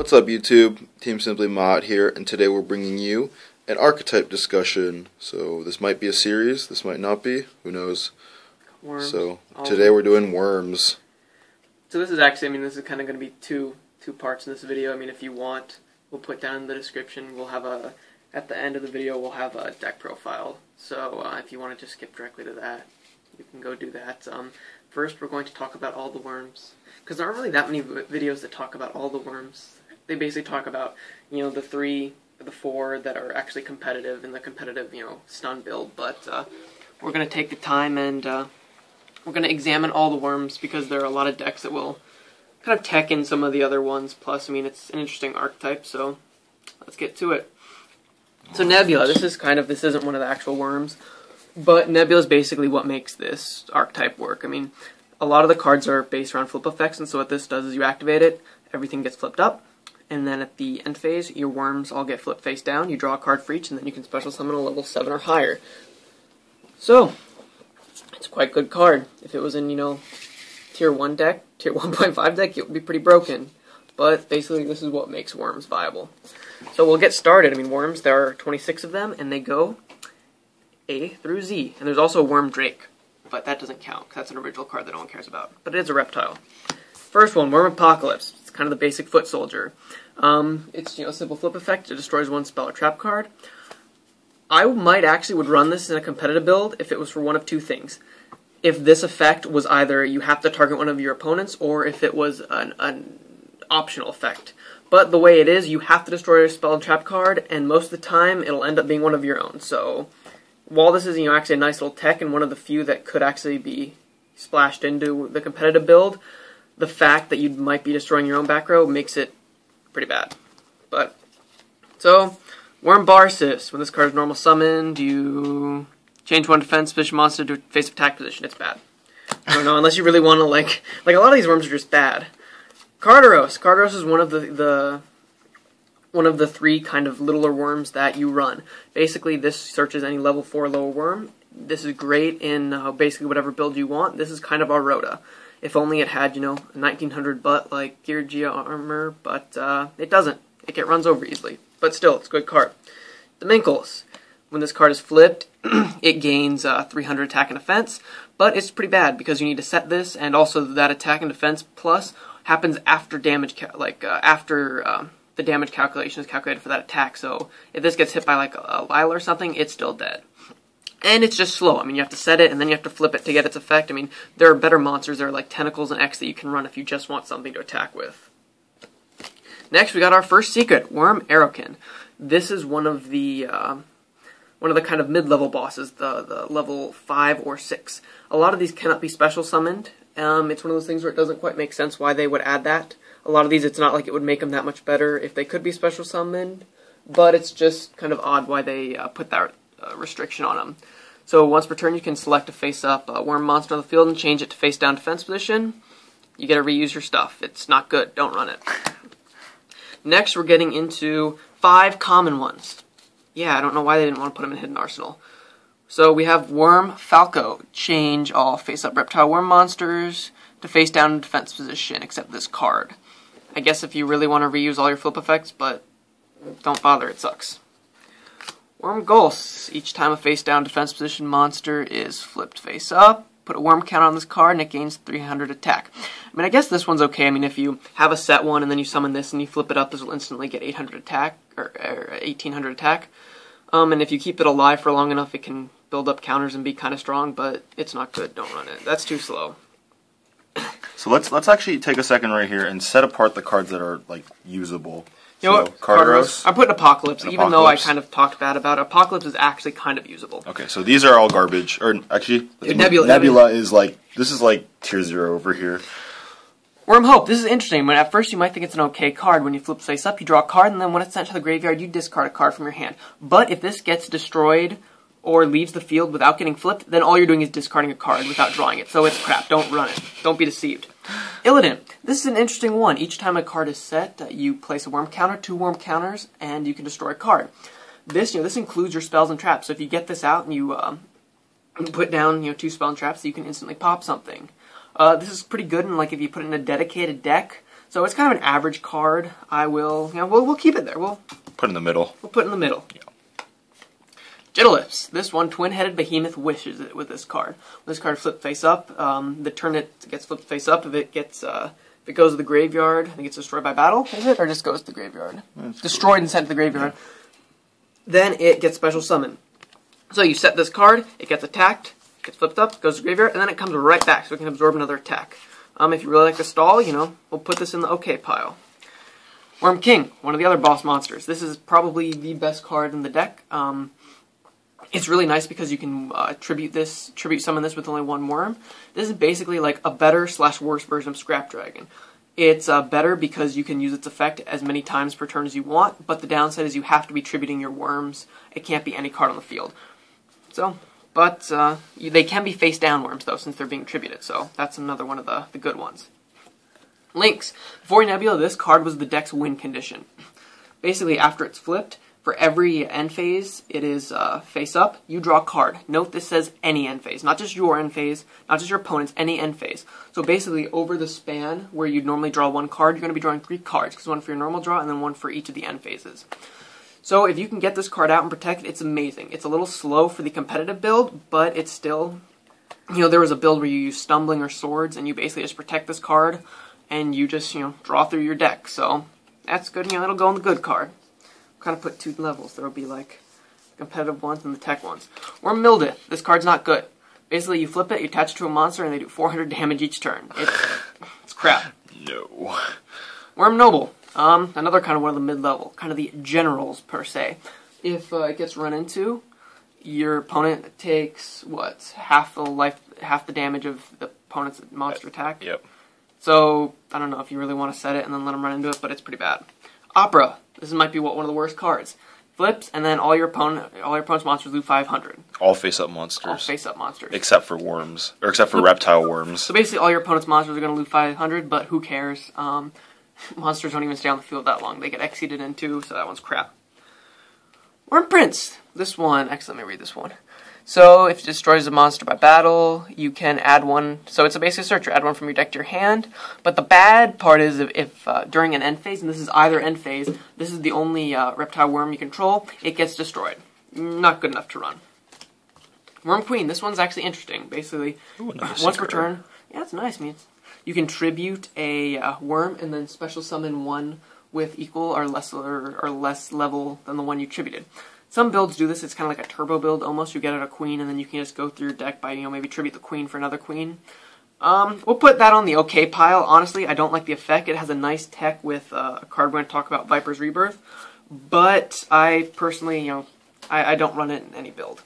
What's up, YouTube? Team Simply Mott here, and today we're bringing you an archetype discussion. So this might be a series, this might not be, who knows. Worms. So today we're doing worms. So this is actually, this is kind of going to be two parts in this video. If you want, we'll put down in the description, we'll have at the end of the video, we'll have a deck profile. So if you want to just skip directly to that, you can go do that. First, we're going to talk about all the worms, because there aren't really that many videos that talk about all the worms. They basically talk about, the 3 or the 4 that are actually competitive in the competitive, stun build. But we're going to take the time and we're going to examine all the worms, because there are a lot of decks that will kind of tech in some of the other ones. Plus, it's an interesting archetype, so let's get to it. So Nebula, this isn't one of the actual worms, but Nebula is basically what makes this archetype work. A lot of the cards are based around flip effects, and so what this does is you activate it, everything gets flipped up, and then at the end phase, your worms all get flipped face down, you draw a card for each, and then you can special summon a level 7 or higher. So, it's a quite good card. If it was in, tier 1 deck, tier 1.5 deck, it would be pretty broken. But basically, this is what makes worms viable. So we'll get started. Worms, there are 26 of them, and they go A through Z. And there's also Worm Drake, but that doesn't count, because that's an original card that no one cares about. But it is a reptile. First one, Worm Apocalypse. It's kind of the basic foot soldier. It's, a simple flip effect. It destroys one spell or trap card. I would run this in a competitive build if it was for one of two things. If this effect was either you have to target one of your opponents, or if it was an optional effect. But the way it is, you have to destroy a spell and trap card, and most of the time it'll end up being one of your own. So while this is actually a nice little tech and one of the few that could actually be splashed into the competitive build, the fact that you might be destroying your own back row makes it pretty bad. So Worm Barsis, when this card is normal summoned, you change one defense position monster to face attack position. It's bad. I don't know, unless you really want to like a lot of these worms are just bad. Carteros. Carteros is one of the 3 kind of littler worms that you run. Basically, this searches any level 4 lower worm. This is great in basically whatever build you want. This is kind of our Rhoda. If only it had, a 1900 butt like Yugioh armor, but it doesn't. It runs over easily. But still, it's a good card. Dominicals. When this card is flipped, it gains 300 attack and defense, but it's pretty bad because you need to set this, and also that attack and defense plus happens after damage, after the damage calculation is calculated for that attack. So if this gets hit by a Lyle or something, it's still dead. And it's just slow. You have to set it, and then you have to flip it to get its effect. There are better monsters. There are like Tentacles and X that you can run if you just want something to attack with. Next, we got our first secret, Worm Aerokin. This is one of the kind of mid-level bosses, the level 5 or 6. A lot of these cannot be special summoned. It's one of those things where it doesn't quite make sense why they would add that. A lot of these, it's not like it would make them that much better if they could be special summoned, but it's just kind of odd why they put that restriction on them. So once per turn, you can select a face-up worm monster on the field and change it to face-down defense position. You get to reuse your stuff. It's not good. Don't run it. Next, we're getting into 5 common ones. Yeah, I don't know why they didn't want to put them in Hidden Arsenal. So we have Worm Falco. Change all face-up reptile worm monsters to face-down defense position, except this card. I guess if you really want to reuse all your flip effects, but don't bother, it sucks. Worm Ghosts. Each time a face-down defense position monster is flipped face-up, put a worm count on this card, and it gains 300 attack. I guess this one's okay. If you have a set one, and then you summon this, and you flip it up, this will instantly get 800 attack, or 1800 attack. And if you keep it alive for long enough, it can build up counters and be kind of strong, but it's not good. Don't run it. That's too slow. So let's actually take a second right here and set apart the cards that are usable. You know what? Carteros. I'm putting Apocalypse, even though I kind of talked bad about it. Apocalypse is actually kind of usable. Okay, so these are all garbage. Or actually, Nebula is this is tier 0 over here. Worm Hope. This is interesting. At first you might think it's an okay card. When you flip face up, you draw a card, and then when it's sent to the graveyard, you discard a card from your hand. But if this gets destroyed or leaves the field without getting flipped, then all you're doing is discarding a card without drawing it. So it's crap. Don't run it. Don't be deceived. Illidan. This is an interesting one. Each time a card is set, you place a worm counter, 2 worm counters, and you can destroy a card. This includes your spells and traps. So if you get this out and you put down 2 spell and traps, you can instantly pop something. This is pretty good, and if you put it in a dedicated deck, So it's kind of an average card. We'll keep it there. We'll put in the middle. We'll put it in the middle. Yeah. Jittoliths. This one, twin-headed behemoth wishes it with this card. When this card flipped face up, the turn it gets flipped face up. If it goes to the graveyard, I think it's destroyed by battle, is it? Or just goes to the graveyard? That's destroyed cool. And sent to the graveyard. Then it gets special summon. So you set this card, it gets attacked, gets flipped up, goes to the graveyard, and then it comes right back, so it can absorb another attack. If you really like to stall, we'll put this in the okay pile. Worm King, one of the other boss monsters. This is probably the best card in the deck. It's really nice because you can tribute summon this with only one worm. This is basically like a better/worse version of Scrap Dragon. It's better because you can use its effect as many times per turn as you want, but the downside is you have to be tributing your worms. It can't be any card on the field. They can be face down worms though, since they're being tributed, so that's another one of the good ones. Links. Before Nebula, this card was the deck's win condition. Basically, after it's flipped, for every end phase, it is face up, you draw a card. Note this says any end phase, not just your end phase, not just your opponent's, any end phase. So basically, over the span where you'd normally draw one card, you're going to be drawing 3 cards, because one for your normal draw and then one for each of the end phases. So if you can get this card out and protect it, it's amazing. It's a little slow for the competitive build, but it's still, there was a build where you use Stumbling or Swords, and you basically just protect this card, and you just, draw through your deck. So that's good, it'll go on the good card. Kind of put 2 levels. There will be like the competitive ones and the tech ones. Worm Mildith. This card's not good. Basically, you flip it, you attach it to a monster, and they do 400 damage each turn. It's crap. No. Worm Noble. Another kind of one of the mid-level, kind of the generals per se. If it gets run into, your opponent takes half the damage of the opponent's monster attack. Yep. So I don't know if you really want to set it and then let them run into it, but it's pretty bad. Opera. This might be one of the worst cards. Flips, and then all your opponent's monsters lose 500. All face-up monsters. All face-up monsters. Except for worms. Or except for reptile worms. So basically all your opponent's monsters are going to lose 500, but who cares? Monsters don't even stay on the field that long. They get exceeded into, so that one's crap. Worm Prince. This one, actually let me read this one. So if it destroys a monster by battle, you can add one. So it's a basic searcher. Add one from your deck to your hand. But the bad part is if during an end phase, and this is either end phase, this is the only reptile worm you control, it gets destroyed. Not good enough to run. Worm Queen. This one's actually interesting. Basically, once per turn, yeah, it's nice. You can tribute a worm and then special summon one with equal or less level than the one you tributed. Some builds do this. It's kind of like a turbo build almost. You get out a queen, and then you can just go through your deck by, maybe tribute the queen for another queen. We'll put that on the okay pile. Honestly, I don't like the effect. It has a nice tech with a card we're going to talk about, Viper's Rebirth. But I personally, I don't run it in any build.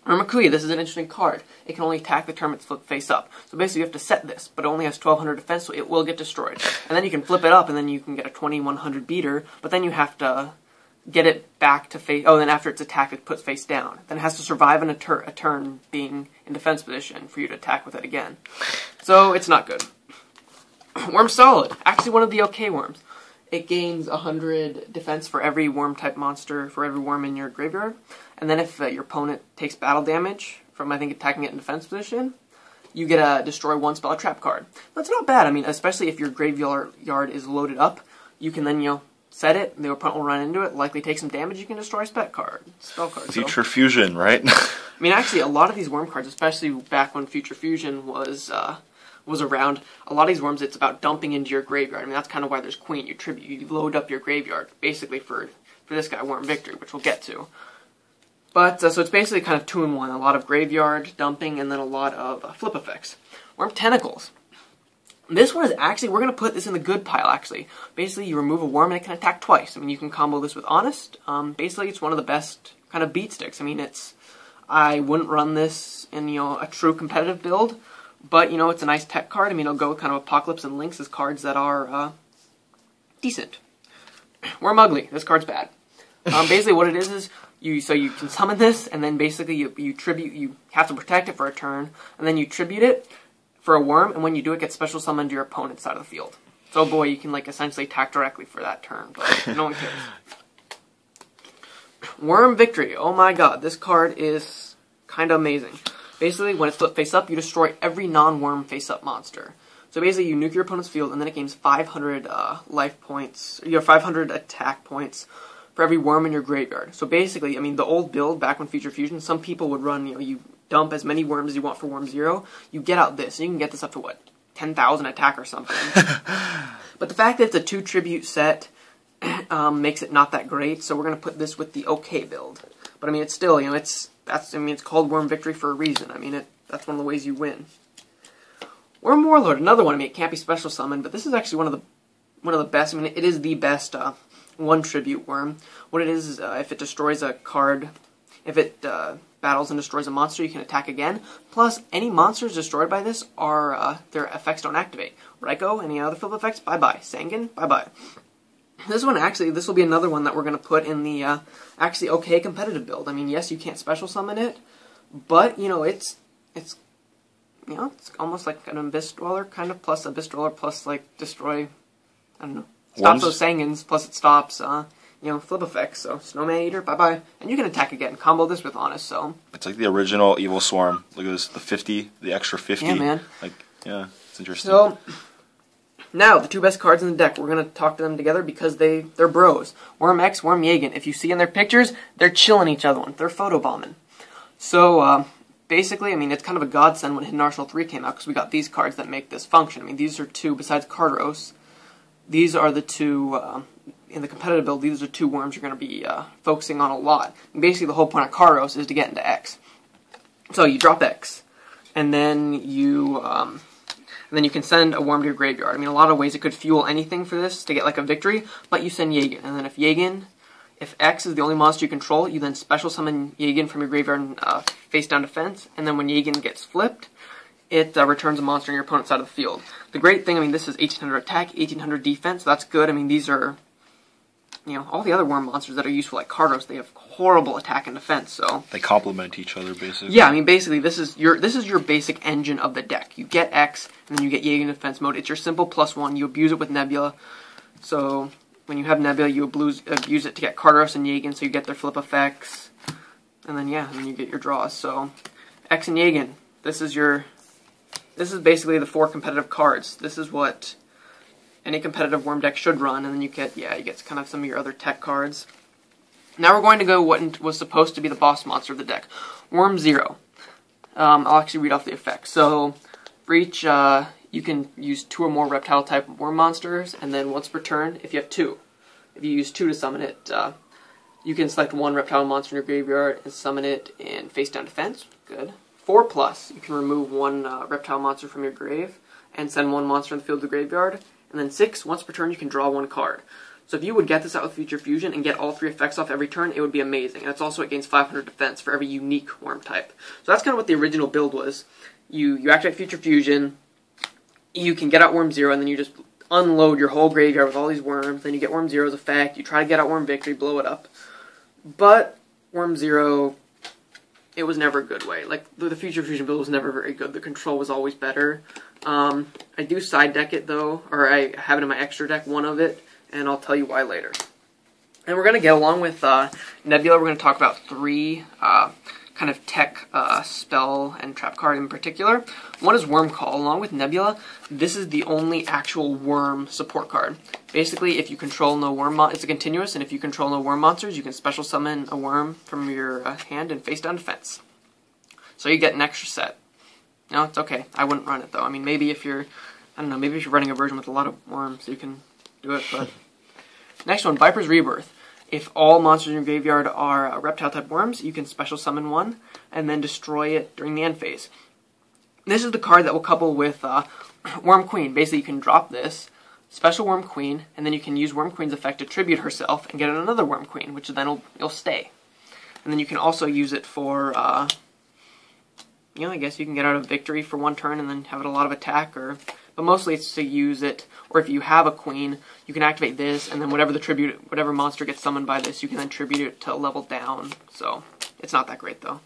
Ramakuya, this is an interesting card. It can only attack the turn it's flipped face up. So basically you have to set this, but it only has 1200 defense, so it will get destroyed. And then you can flip it up, and then you can get a 2100 beater, but then you have to get it back to face. Oh, then after it's attacked, it puts face down. Then it has to survive a turn being in defense position for you to attack with it again. So it's not good. Worm Solid, actually one of the okay worms. It gains 100 defense for every worm type monster, for every worm in your graveyard. And then if your opponent takes battle damage from, I think, attacking it in defense position, you get a destroy one spell trap card. That's not bad. I mean, especially if your graveyard is loaded up, you can then, set it, the opponent will run into it, likely take some damage, you can destroy a spell card. Future Fusion, right? I mean, actually, a lot of these worm cards, especially back when Future Fusion was around, a lot of these worms, it's about dumping into your graveyard. I mean, that's kind of why there's Queen. You load up your graveyard, basically for this guy, Worm Victory, which we'll get to. But, so it's basically kind of 2-in-1. A lot of graveyard dumping, and then a lot of flip effects. Worm Tentacles. This one is actually, we're going to put this in the good pile, actually. Basically, you remove a worm and it can attack twice. I mean, you can combo this with Honest. Basically, it's one of the best kind of beat sticks. I mean, I wouldn't run this in, a true competitive build, but, it's a nice tech card. I mean, it'll go with kind of Apocalypse and Lynx as cards that are decent. Worm Ugly. This card's bad. Basically, what it is you can summon this, and then basically you have to protect it for a turn, and then you tribute it for a worm, and when you do it, get special summoned to your opponent's side of the field. So boy, you can essentially attack directly for that turn, but no one cares. Worm Victory. Oh my god, this card is kind of amazing. Basically, when it's flipped face up, you destroy every non-worm face up monster. So basically, you nuke your opponent's field, and then it gains 500 life points. You have 500 attack points for every worm in your graveyard. So basically, I mean, the old build back when Future Fusion, some people would run, you dump as many worms as you want for worm 0. You get out this, and you can get this up to what, 10,000 attack or something. But the fact that it's a 2 tribute set makes it not that great. So we're gonna put this with the okay build. But I mean, it's still, it's called Worm Victory for a reason. I mean, that's one of the ways you win. Worm Warlord, another one. I mean, it can't be special summon, but this is actually one of the best. I mean, it is the best 1 tribute worm. What it is if it destroys a card, if it battles and destroys a monster, you can attack again. Plus, any monsters destroyed by this are their effects don't activate. Raikou, any other flip effects, bye bye. Sangan, bye bye. This one actually, this will be another one that we're going to put in the actually okay competitive build. I mean, yes, you can't special summon it, but it's almost like an Abyss Dweller, kind of, plus Abyss Dweller, plus, like, destroy, I don't know, stops those Sangans, plus it stops, flip effects, so Snowman Eater, bye-bye, and you can attack again, combo this with Honest, so. It's like the original Evil Swarm. Look at this, the extra 50. Yeah, man. Like, yeah, it's interesting. So, now, the 2 best cards in the deck, we're going to talk to them together because they're bros. Worm X, Worm Yagen. If you see in their pictures, they're chilling each other. They're photobombing. So, basically, I mean, it's kind of a godsend when Hidden Arsenal 3 came out, because we got these cards that make this function. I mean, these are 2, besides Kardos, these are the 2, in the competitive build, these are 2 worms you're going to be focusing on a lot. And basically, the whole point of Kardos is to get into X. So, you drop X, and then you can send a worm to your graveyard. I mean, a lot of ways it could fuel anything for this to get, like, a victory, but you send Yagen, and then if X is the only monster you control, you then special summon Yagen from your graveyard and face down defense, and then when Yagen gets flipped, it returns a monster on your opponent's side of the field. The great thing, I mean, this is 1800 attack, 1800 defense, so that's good. I mean, these are, all the other worm monsters that are useful, like Kardos, they have horrible attack and defense, so. They complement each other, basically. Yeah, I mean, basically, this is your basic engine of the deck. You get X, and then you get Yagen defense mode. It's your simple +1. You abuse it with Nebula, so when you have Nebula, you abuse it to get Kardos and Yagen, so you get their flip effects. And then, yeah, and then you get your draws. So, X and Yagen, this is basically the 4 competitive cards. This is what any competitive worm deck should run, and then you get kind of some of your other tech cards. Now we're going to go what was supposed to be the boss monster of the deck, Worm 0. I'll actually read off the effects. So, for each, you can use 2 or more reptile-type worm monsters, and then once per turn, if you have 2, if you use 2 to summon it, you can select 1 reptile monster in your graveyard and summon it in face-down defense. Good. 4+, you can remove 1 reptile monster from your grave and send 1 monster in the field to the graveyard. And then 6, once per turn, you can draw 1 card. So if you would get this out with Future Fusion and get all 3 effects off every turn, it would be amazing. And it's also, it gains 500 defense for every unique worm type. So that's kind of what the original build was. You activate Future Fusion, you can get out Worm 0, and then you just unload your whole graveyard with all these worms, then you get Worm 0's effect, you try to get out Worm Victory, blow it up. But Worm 0, it was never a good way. Like, the Future Fusion build was never very good. The control was always better. I do side deck it, though, or I have it in my extra deck, one of it, and I'll tell you why later. And we're going to get along with Nebula. We're going to talk about 3 kind of tech spell and trap card in particular. One is Worm Call. Along with Nebula, this is the only actual worm support card. Basically, if you control no worm it's a continuous, and if you control no worm monsters, you can special summon a worm from your hand and face down defense. So you get an extra set. No, it's okay. I wouldn't run it, though. I mean, maybe if you're, I don't know, maybe if you're running a version with a lot of worms, you can do it, but... Next one, Viper's Rebirth. If all monsters in your graveyard are reptile-type worms, you can special summon one, and then destroy it during the end phase. This is the card that will couple with Worm Queen. Basically, you can drop this, special Worm Queen, and then you can use Worm Queen's effect to tribute herself and get another Worm Queen, which then it'll stay. And then you can also use it for, I guess you can get out a victory for 1 turn and then have it a lot of attack, but mostly it's to use it, or if you have a queen, you can activate this, and then whatever monster gets summoned by this, you can then tribute it to level down, so it's not that great, though.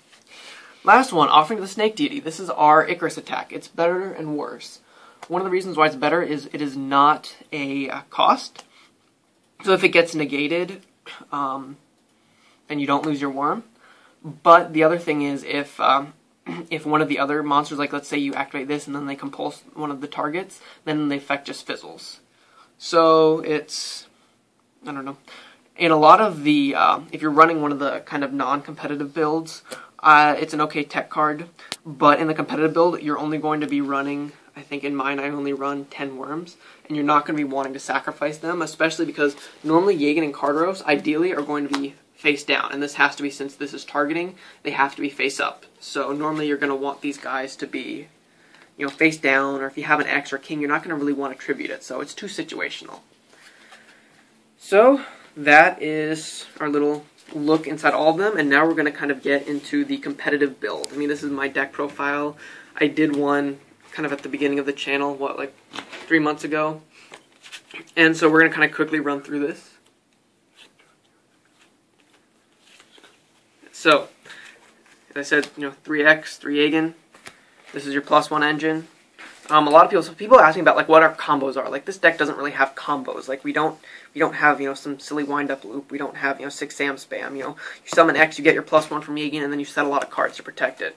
Last one, Offering to the Snake Deity. This is our Icarus attack. It's better and worse. One of the reasons why it's better is it is not a cost, so if it gets negated, then you don't lose your worm, but the other thing is if if one of the other monsters, like let's say you activate this and then they compulse one of the targets, then the effect just fizzles. So it's, I don't know. In a lot of the, if you're running one of the kind of non-competitive builds, it's an okay tech card, but in the competitive build, you're only going to be running, I think in mine I only run 10 worms, and you're not going to be wanting to sacrifice them, especially because normally Yagin and Carteros ideally are going to be face down, and this has to be, since this is targeting, they have to be face up. So normally you're going to want these guys to be, you know, face down, or if you have an X or King, you're not going to really want to tribute it, so it's too situational. So that is our little look inside all of them, and now we're going to kind of get into the competitive build. I mean, this is my deck profile. I did one kind of at the beginning of the channel, what, like 3 months ago, and so we're going to kind of quickly run through this. So, as I said, you know, 3X, 3 Yagin. This is your +1 engine. A lot of people ask me about like what our combos are. Like, this deck doesn't really have combos. Like, we don't have, you know, some silly wind-up loop. We don't have, you know, 6 Sam spam. You know, you summon X, you get your +1 from Yagin, and then you set a lot of cards to protect it.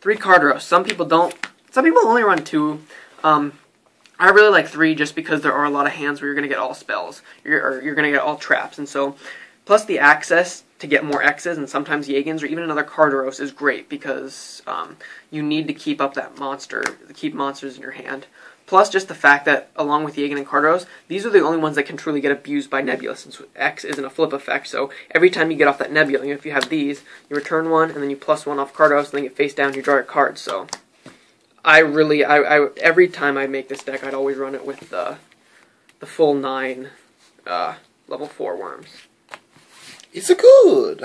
3 Carteros. Some people don't. Some people only run 2. I really like 3 just because there are a lot of hands where you're going to get all spells. You're going to get all traps, and so plus the access to get more X's and sometimes Yagins or even another Carteros is great because you need to keep up that monster, keep monsters in your hand. Plus just the fact that along with Yagin and Carteros, these are the only ones that can truly get abused by Nebula since X isn't a flip effect. So every time you get off that Nebula, you know, if you have these, you return 1 and then you +1 off Carteros and then you face down, you draw your card. So I every time I make this deck, I'd always run it with the full 9 level 4 worms. It's a good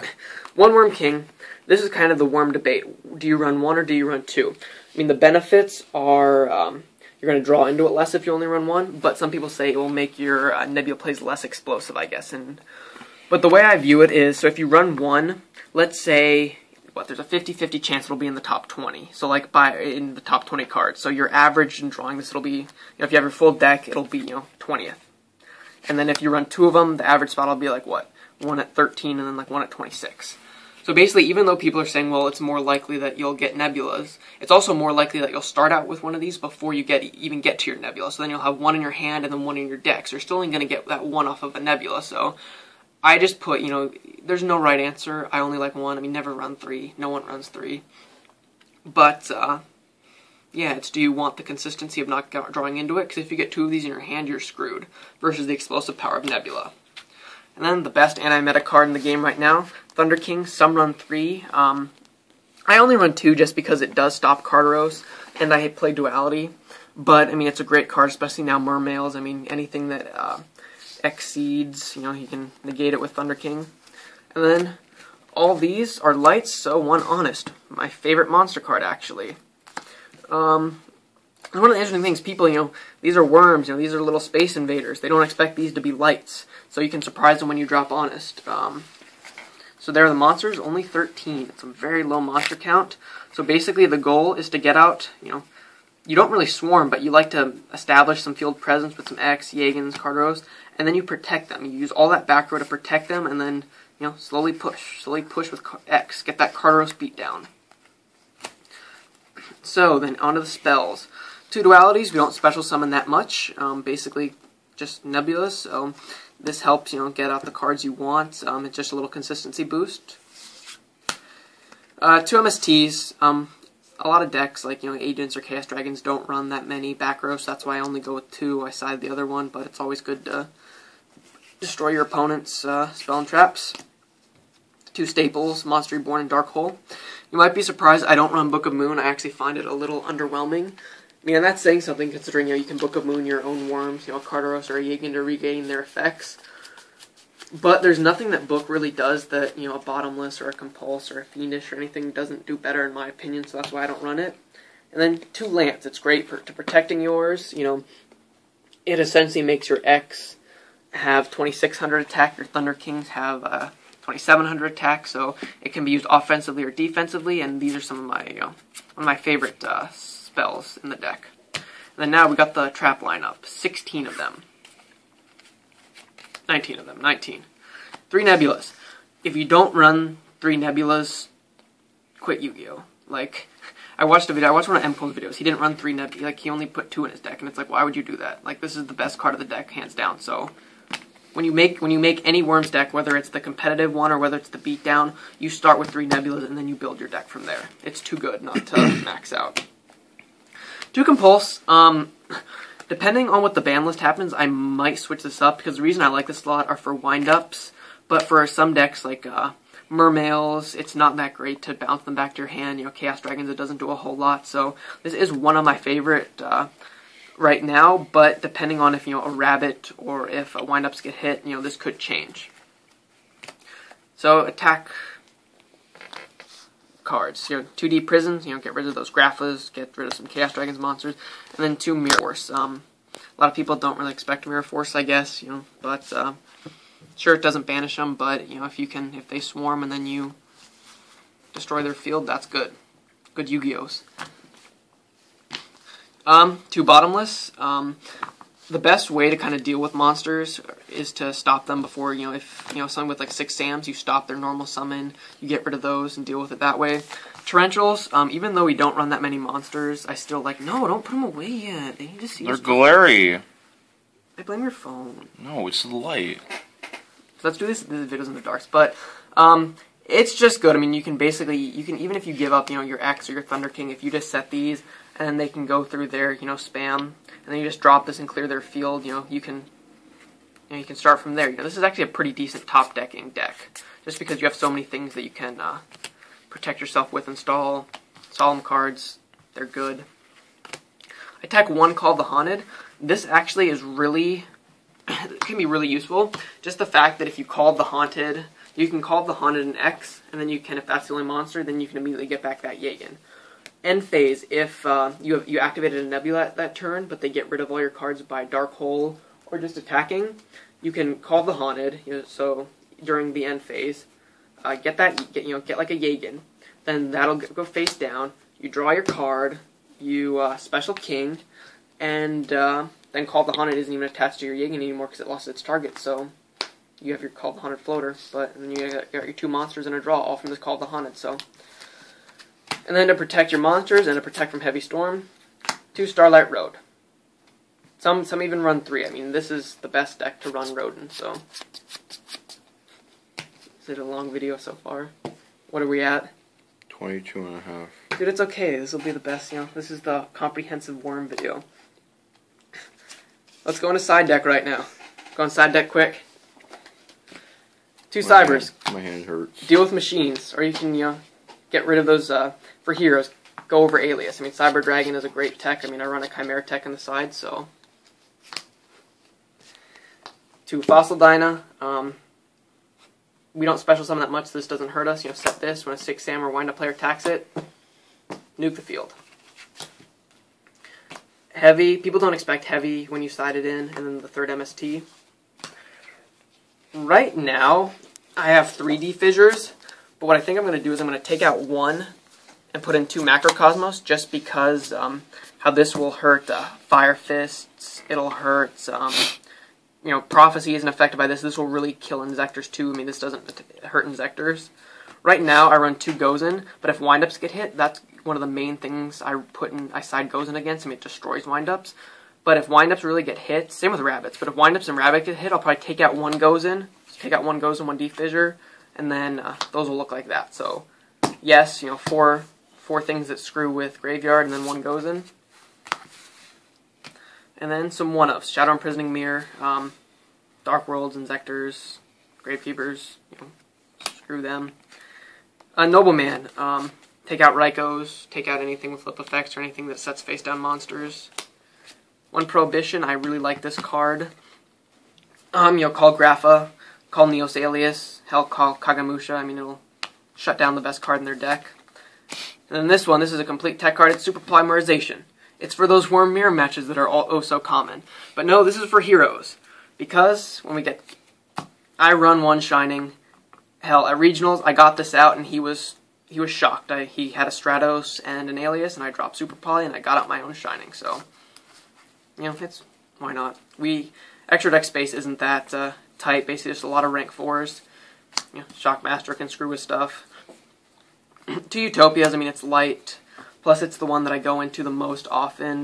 1 Worm King. This is kind of the worm debate. Do you run 1 or do you run 2? I mean, the benefits are you're going to draw into it less if you only run 1, but some people say it will make your Nebula plays less explosive, I guess. But the way I view it is, so if you run 1, let's say, there's a 50-50 chance it'll be in the top 20. So like in the top 20 cards. So your average in drawing this, it'll be, you know, if you have your full deck, it'll be, you know, 20th. And then if you run 2 of them, the average spot will be like what? 1 at 13 and then like 1 at 26. So basically, even though people are saying, well, it's more likely that you'll get Nebulas, it's also more likely that you'll start out with one of these before you even get to your Nebula. So then you'll have 1 in your hand and then 1 in your deck. So you're still only going to get that 1 off of a Nebula. So I just put, you know, there's no right answer. I only like 1. I mean, never run 3. No one runs 3. But, yeah, it's do you want the consistency of not drawing into it? Because if you get 2 of these in your hand, you're screwed. Versus the explosive power of Nebula. And then the best anti-meta card in the game right now, Thunder King, some run 3. I only run 2 just because it does stop Carteros, and I play Duality. But, I mean, it's a great card, especially now Mermails. I mean, anything that exceeds, you know, you can negate it with Thunder King. And then all these are lights, so 1 Honest. My favorite monster card, actually. One of the interesting things, people, you know, these are worms, you know, these are little space invaders. They don't expect these to be lights, so you can surprise them when you drop Honest. So there are the monsters, only 13. It's a very low monster count. So basically the goal is to get out, you know, you don't really swarm, but you like to establish some field presence with some X, Yagins, Carteros, and then you protect them. You use all that back row to protect them, and then, you know, slowly push with X, get that Carteros beat down. So then onto the spells. 2 dualities, we don't special summon that much, basically just Nebulas, so this helps, you know, get out the cards you want. It's just a little consistency boost. 2 MSTs, a lot of decks, like, you know, Agents or Chaos Dragons don't run that many back row, so that's why I only go with 2. I side the other one, but it's always good to destroy your opponent's spell and traps. 2 staples, Monster Reborn and Dark Hole. You might be surprised I don't run Book of Moon. I actually find it a little underwhelming. I mean, and that's saying something considering, you know, you can Book of Moon your own worms, you know, Carteros or a Yagin to regain their effects. But there's nothing that Book really does that, you know, a Bottomless or a Compulse or a Fiendish or anything doesn't do better in my opinion, so that's why I don't run it. And then 2 Lance. It's great to protecting yours, you know. It essentially makes your X have 2600 attack, your Thunder Kings have 2700 attack, so it can be used offensively or defensively, and these are some of my, you know, one of my favorite spells in the deck. And then now we got the trap lineup. 16 of them. 19 of them. 19. 3 Nebulas. If you don't run 3 Nebulas, quit Yu-Gi-Oh! Like, I watched one of M-Cole's videos. He didn't run 3 Nebula. Like, he only put 2 in his deck, and it's like, why would you do that? Like, this is the best card of the deck, hands down. So, when you make any Worms deck, whether it's the competitive one or whether it's the beatdown, you start with 3 Nebulas, and then you build your deck from there. It's too good not to max out. 2 Compulse. Depending on what the ban list happens, I might switch this up, because the reason I like this a lot are for wind-ups, but for some decks like Mermails, it's not that great to bounce them back to your hand. You know, Chaos Dragons, it doesn't do a whole lot, so this is one of my favorite right now, but depending on if, you know, a Rabbit or if wind-ups get hit, you know, this could change. So, attack cards. You know, 2D Prisons, you know, get rid of those Graphas, get rid of some Chaos Dragons monsters, and then 2 Mirror Force. A lot of people don't really expect Mirror Force, I guess, you know, but sure, it doesn't banish them, but, you know, if they swarm and then you destroy their field, that's good. Good Yu-Gi-Ohs. 2 Bottomless. The best way to kind of deal with monsters is to stop them before, you know, if, you know, something with like 6 Sams, you stop their normal summon, you get rid of those and deal with it that way. Tarentuals, even though we don't run that many monsters, I still like, no, don't put them away yet. They need to see. They're glary. I blame your phone. No, it's the light. So let's do this videos in the darks, but it's just good. I mean, you can even if you give up, you know, your X or your Thunder King, if you just set these and then they can go through their, you know, spam, and then you just drop this and clear their field, you know, you can start from there. You know, this is actually a pretty decent top decking deck, just because you have so many things that you can protect yourself with. Install Solemn cards, they're good. I attack 1 called the Haunted. This actually is really, it can be really useful. Just the fact that if you called the Haunted, you can call the Haunted an X, and then you can, if that's the only monster, then you can immediately get back that Yagan. End phase, if you activated a Nebula at that turn, but they get rid of all your cards by Dark Hole or just attacking, you can call the Haunted. You know, so during the end phase, get like a Yagan, then that'll go face down. You draw your card, you special King, and then Call the Haunted isn't even attached to your Yagan anymore because it lost its target. So you have your Call the Haunted floater, but then you got your 2 monsters in a draw, all from this Call the Haunted. So. And then to protect your monsters and to protect from Heavy Storm, 2 Starlight Road. Some even run 3. I mean, this is the best deck to run Rodin, so. Is it a long video so far? What are we at? 22.5. Dude, it's okay. This will be the best, you know. This is the comprehensive worm video. Let's go into side deck right now. Go on side deck quick. 2 Cybers. My hand hurts. Deal with machines, or you can, you know, get rid of those, for heroes, go over Alias. I mean, Cyber Dragon is a great tech. I mean, I run a Chimera tech on the side, so. 2 Fossil Dyna. We don't special summon that much, so this doesn't hurt us. You know, set this when a 6 Sam or wind-up player attacks it. Nuke the field. Heavy. People don't expect heavy when you side it in, and then the 3rd MST. Right now, I have 3D Fissures. But what I think I'm going to do is I'm going to take out 1 and put in 2 Macrocosmos, just because how this will hurt Fire Fists. It'll hurt, you know, Prophecy isn't affected by this. This will really kill Inzectors too. I mean, this doesn't hurt Inzectors. Right now, I run 2 Gozen, but if windups get hit, that's one of the main things I side Gozen against. I mean, it destroys windups. But if windups really get hit, same with rabbits, but if windups and rabbit get hit, I'll probably take out 1 Gozen, take out 1 Gozen, 1 D-Fissure, and then those will look like that. So, yes, you know, 4 things that screw with Graveyard, and then 1 Gozen. And then some one-ups. Shadow Imprisoning Mirror, Dark Worlds, Inzectors, Gravekeepers, you know, screw them. Nobleman, take out Rykos, take out anything with flip effects or anything that sets face-down monsters. 1 Prohibition, I really like this card. You know, call Grapha, call Neos Alias, hell, call Kagamusha. I mean, it'll shut down the best card in their deck. And then this one, this is a complete tech card. It's Super Polymerization. It's for those Worm Mirror matches that are all oh so common. But no, this is for heroes. Because when we get... I run 1 Shining. Hell, at Regionals, I got this out and he was shocked. He had a Stratos and an Alias, and I dropped Super Poly, and I got out my own Shining. So, you know, why not? Extra deck space isn't that tight. Basically, just a lot of rank 4s. You know, Shockmaster can screw with stuff. Two Utopias, I mean, it's light, plus it's the one that I go into the most often.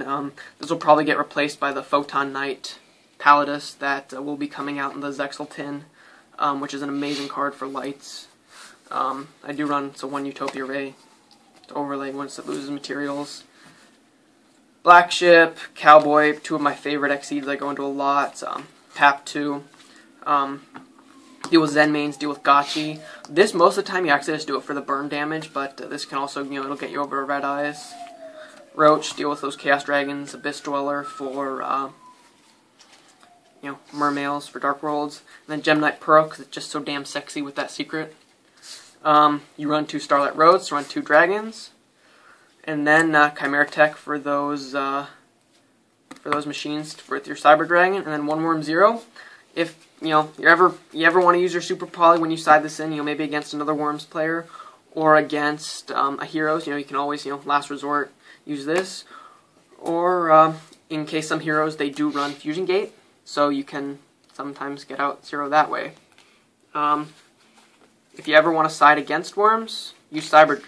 This will probably get replaced by the Photon Knight Palladus that will be coming out in the Zexal tin, which is an amazing card for lights. I do run, so one Utopia Ray to overlay once it loses materials. Black Ship, Cowboy, two of my favorite Exceeds I go into a lot. Tap 2. Deal with Zen mains, deal with Gotchi. This, most of the time, you actually just do it for the burn damage, but this can also, it'll get you over Red Eyes. Roach, deal with those Chaos Dragons. Abyss Dweller for, Mermails for Dark Worlds. And then Gem Knight Pearl, because it's just so damn sexy with that secret. You run 2 Starlight Roads, so run 2 Dragons. And then Chimera Tech for those machines with your Cyber Dragon. And then 1 Worm 0. If you ever want to use your Super Poly when you side this in, maybe against another Worms player or against a Heroes, you can always, last resort, use this. Or in case some Heroes, they do run Fusion Gate, so you can sometimes get out 0 that way. If you ever want to side against Worms, use Cyber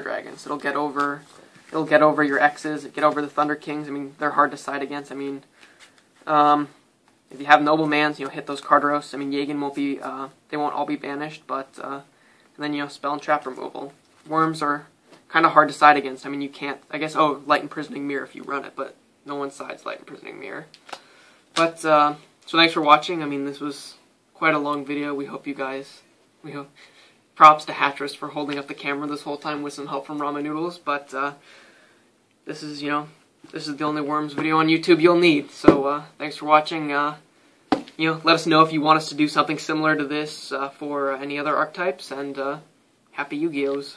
Dragons. It'll get over your X's, get over the Thunder Kings. I mean, they're hard to side against. I mean, if you have Noblemans, hit those Carderos. I mean, Yagan won't be, they won't all be banished, but, and then, Spell and Trap removal. Worms are kind of hard to side against. I mean, you can't, I guess, Light Imprisoning Mirror if you run it, but no one sides Light Imprisoning Mirror. But, so thanks for watching. I mean, this was quite a long video. We hope props to Hattress for holding up the camera this whole time with some help from Ramen Noodles, but, this is, this is the only Worms video on YouTube you'll need. So, thanks for watching. Let us know if you want us to do something similar to this for any other archetypes, and happy Yu-Gi-Ohs.